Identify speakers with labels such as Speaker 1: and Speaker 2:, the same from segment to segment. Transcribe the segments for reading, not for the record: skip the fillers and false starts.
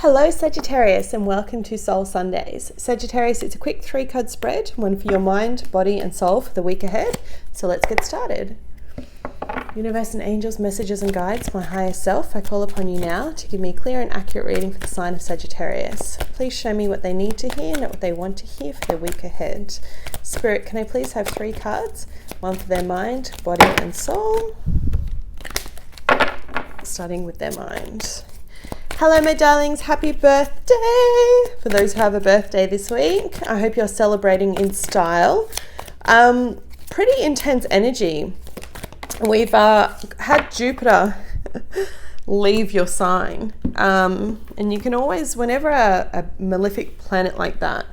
Speaker 1: Hello Sagittarius and welcome to Soul Sundays. Sagittarius, it's a quick 3-card spread, one for your mind, body and soul for the week ahead. So let's get started. Universe and angels, messages and guides, my higher self, I call upon you now to give me a clear and accurate reading for the sign of Sagittarius. Please show me what they need to hear, not what they want to hear for the week ahead. Spirit, can I please have 3 cards? One for their mind, body and soul. Starting with their mind. Hello my darlings, happy birthday for those who have a birthday this week. I hope you're celebrating in style. Pretty intense energy. We've had Jupiter leave your sign, and you can always, whenever a malefic planet like that,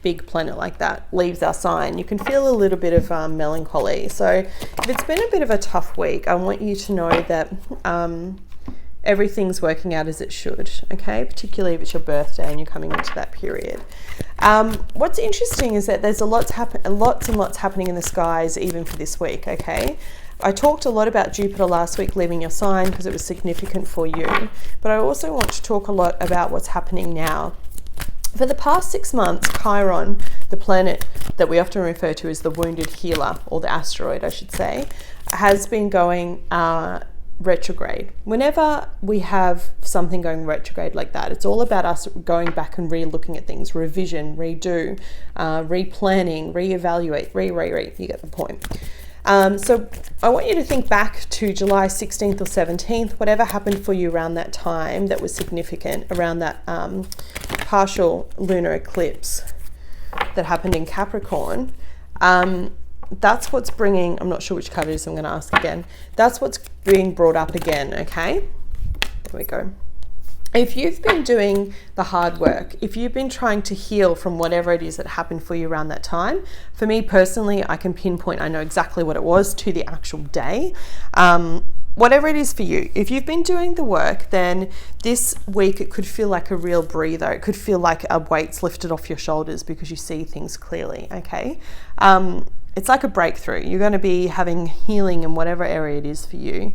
Speaker 1: big planet like that leaves our sign, you can feel a little bit of melancholy. So if it's been a bit of a tough week, I want you to know that everything's working out as it should, okay? Particularly if it's your birthday and you're coming into that period. What's interesting is that there's lots and lots happening in the skies even for this week, okay? I talked a lot about Jupiter last week leaving your sign because it was significant for you, but I also want to talk a lot about what's happening now. For the past 6 months, Chiron, the planet that we often refer to as the wounded healer, or the asteroid I should say, has been going retrograde. Whenever we have something going retrograde like that, it's all about us going back and re-looking at things, revision, redo, replanning, reevaluate, you get the point. So I want you to think back to July 16th or 17th, whatever happened for you around that time that was significant, around that partial lunar eclipse that happened in Capricorn. That's what's bringing, I'm not sure which card it is, I'm going to ask again. That's what's being brought up again, okay? There we go. If you've been doing the hard work, if you've been trying to heal from whatever it is that happened for you around that time, for me personally, I can pinpoint, I know exactly what it was to the actual day. Whatever it is for you, if you've been doing the work, then this week it could feel like a real breather. It could feel like a weight's lifted off your shoulders because you see things clearly, okay? It's like a breakthrough. You're going to be having healing in whatever area it is for you,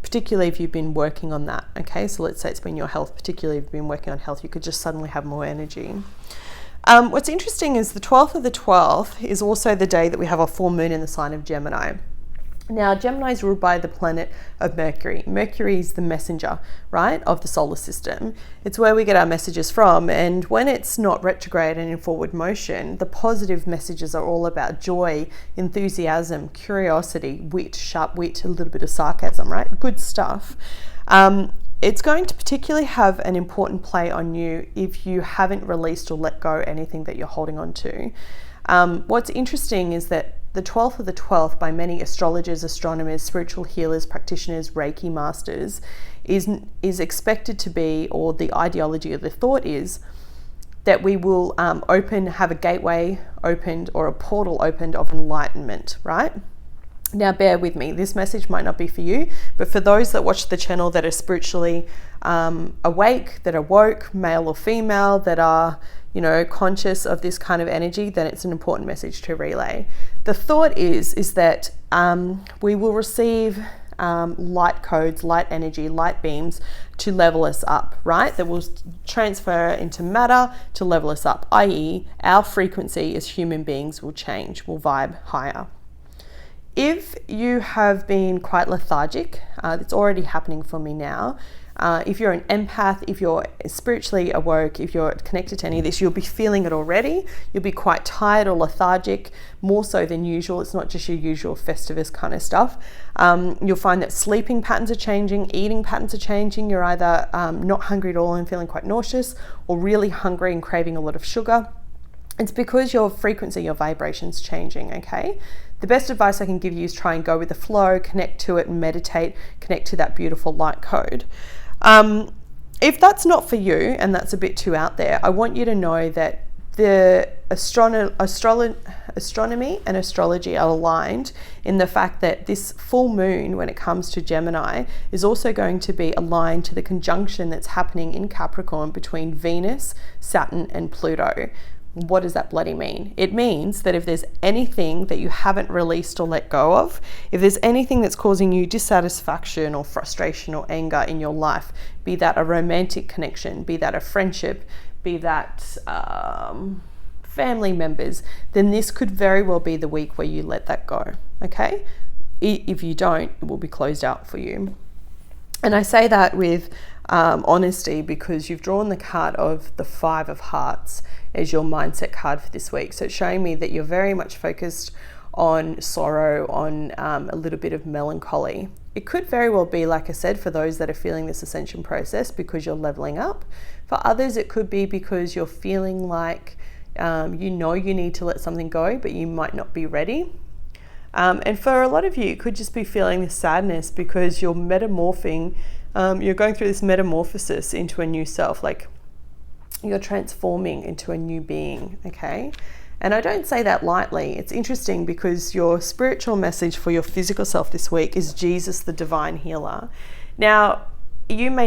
Speaker 1: particularly if you've been working on that, okay? So let's say it's been your health, particularly if you've been working on health, you could just suddenly have more energy. What's interesting is the 12th of the 12th is also the day that we have a full moon in the sign of Gemini. Now, Gemini is ruled by the planet of Mercury. Mercury is the messenger, right, of the solar system. It's where we get our messages from. And when it's not retrograde and in forward motion, the positive messages are all about joy, enthusiasm, curiosity, wit, sharp wit, a little bit of sarcasm, right? Good stuff. It's going to particularly have an important play on you if you haven't released or let go anything that you're holding on to. What's interesting is that the 12th of the 12th, by many astrologers, astronomers, spiritual healers, practitioners, Reiki masters, is expected to be, or the ideology of the thought is, that we will have a gateway opened or a portal opened of enlightenment, right? Now bear with me, this message might not be for you, but for those that watch the channel that are spiritually awake, that are woke, male or female, that are conscious of this kind of energy, then it's an important message to relay. The thought is that we will receive light codes, light energy, light beams to level us up, right? That will transfer into matter to level us up, i.e. our frequency as human beings will change, will vibe higher. If you have been quite lethargic, it's already happening for me now. If you're an empath, if you're spiritually awoke, if you're connected to any of this, you'll be feeling it already. You'll be quite tired or lethargic, more so than usual. It's not just your usual Festivus kind of stuff. You'll find that sleeping patterns are changing, eating patterns are changing. You're either not hungry at all and feeling quite nauseous, or really hungry and craving a lot of sugar. It's because your frequency, your vibration's changing, okay? The best advice I can give you is try and go with the flow, connect to it and meditate, connect to that beautiful light code. If that's not for you and that's a bit too out there, I want you to know that the astronomy and astrology are aligned in the fact that this full moon, when it comes to Gemini, is also going to be aligned to the conjunction that's happening in Capricorn between Venus, Saturn and Pluto. What does that bloody mean? It means that if there's anything that you haven't released or let go of, if there's anything that's causing you dissatisfaction or frustration or anger in your life, be that a romantic connection, be that a friendship, be that family members, then this could very well be the week where you let that go, okay? If you don't, it will be closed out for you. And I say that with honesty, because you've drawn the card of the 5 of Hearts as your mindset card for this week. So it's showing me that you're very much focused on sorrow, on a little bit of melancholy. It could very well be, like I said, for those that are feeling this ascension process, because you're leveling up. For others, it could be because you're feeling like you know you need to let something go, but you might not be ready. And for a lot of you, it could just be feeling this sadness because you're metamorphing, you're going through this metamorphosis into a new self, like you're transforming into a new being, okay? And I don't say that lightly. It's interesting because your spiritual message for your physical self this week is Jesus, the divine healer. Now, you may